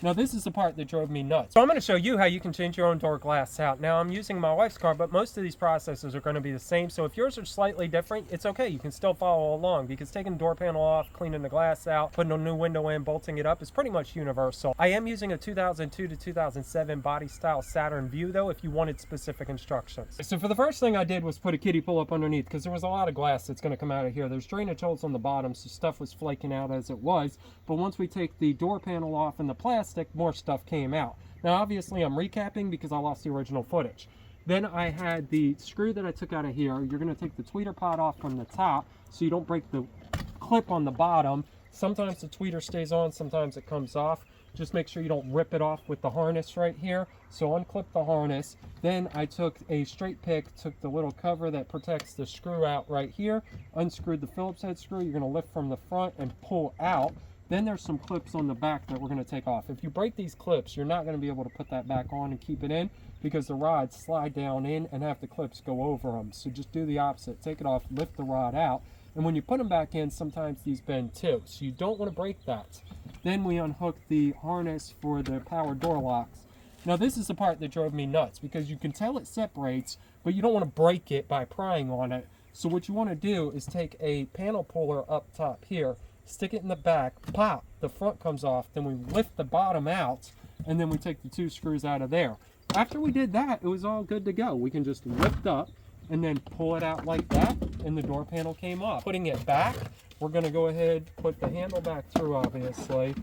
Now this is the part that drove me nuts. So I'm going to show you how you can change your own door glass out. Now I'm using my wife's car, but most of these processes are going to be the same. So if yours are slightly different, it's okay. You can still follow along, because taking the door panel off, cleaning the glass out, putting a new window in, bolting it up is pretty much universal. I am using a 2002 to 2007 body style Saturn Vue though, if you wanted specific instructions. So for the first thing I did was put a kiddie pull up underneath, because there was a lot of glass that's going to come out of here. There's drainage holes on the bottom, so stuff was flaking out as it was. But once we take the door panel off and the plastic, more stuff came out. Now obviously I'm recapping because I lost the original footage. Then I had the screw that I took out of here. You're going to take the tweeter pot off from the top so you don't break the clip on the bottom. Sometimes the tweeter stays on, sometimes it comes off. Just make sure you don't rip it off with the harness right here. So unclip the harness. Then I took a straight pick, took the little cover that protects the screw out right here, unscrewed the Phillips head screw. You're going to lift from the front and pull out. Then there's some clips on the back that we're going to take off. If you break these clips, you're not going to be able to put that back on and keep it in, because the rods slide down in and have the clips go over them. So just do the opposite. Take it off, lift the rod out. And when you put them back in, sometimes these bend too. So you don't want to break that. Then we unhook the harness for the power door locks. Now this is the part that drove me nuts, because you can tell it separates, but you don't want to break it by prying on it. So what you want to do is take a panel puller up top here, stick it in the back, pop, the front comes off, then we lift the bottom out, and then we take the two screws out of there. After we did that, it was all good to go. We can just lift up and then pull it out like that, and the door panel came off. Putting it back, we're going to go ahead, put the handle back through obviously,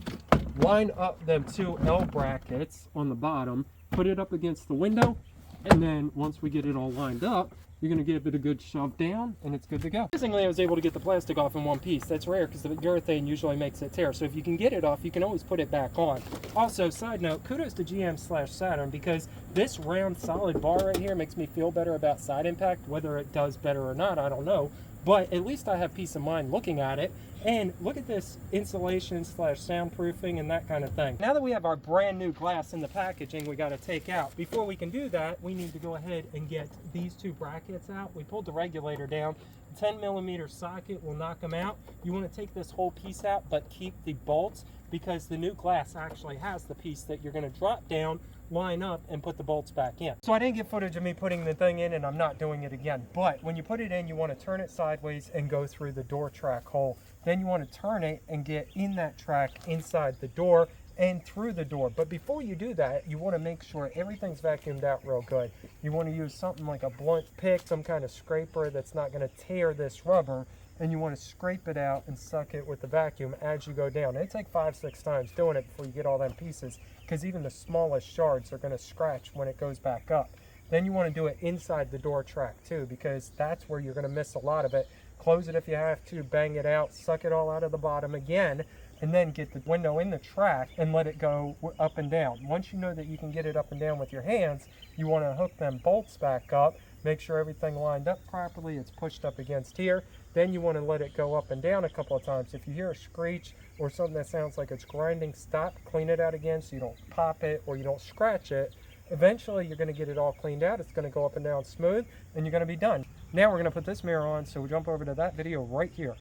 line up them two L brackets on the bottom, put it up against the window, and then once we get it all lined up, you're going to give it a good shove down, and it's good to go. Amazingly, I was able to get the plastic off in one piece. That's rare, because the urethane usually makes it tear. So if you can get it off, you can always put it back on. Also, side note, kudos to GM/Saturn, because this round solid bar right here makes me feel better about side impact. Whether it does better or not, I don't know. But at least I have peace of mind looking at it. And look at this insulation/soundproofing and that kind of thing. Now that we have our brand new glass in the packaging, we got to take out. Before we can do that, we need to go ahead and get these two brackets out. We pulled the regulator down. 10mm socket will knock them out. You want to take this whole piece out, but keep the bolts, because the new glass actually has the piece that you're going to drop down, line up, and put the bolts back in. So I didn't get footage of me putting the thing in, and I'm not doing it again. But when you put it in, you want to turn it sideways and go through the door track hole. Then you want to turn it and get in that track inside the door and through the door. But before you do that, you want to make sure everything's vacuumed out real good. You want to use something like a blunt pick, some kind of scraper that's not going to tear this rubber, and you want to scrape it out and suck it with the vacuum as you go down. It'll take 5-6 times doing it before you get all them pieces, because even the smallest shards are going to scratch when it goes back up. Then you want to do it inside the door track too, because that's where you're going to miss a lot of it. Close it if you have to, bang it out, suck it all out of the bottom again, and then get the window in the track and let it go up and down. Once you know that you can get it up and down with your hands, you want to hook them bolts back up, make sure everything lined up properly, it's pushed up against here. Then you want to let it go up and down a couple of times. If you hear a screech or something that sounds like it's grinding, stop, clean it out again so you don't pop it or you don't scratch it. Eventually you're going to get it all cleaned out, it's going to go up and down smooth, and you're going to be done. Now we're going to put this mirror on, so we'll jump over to that video right here.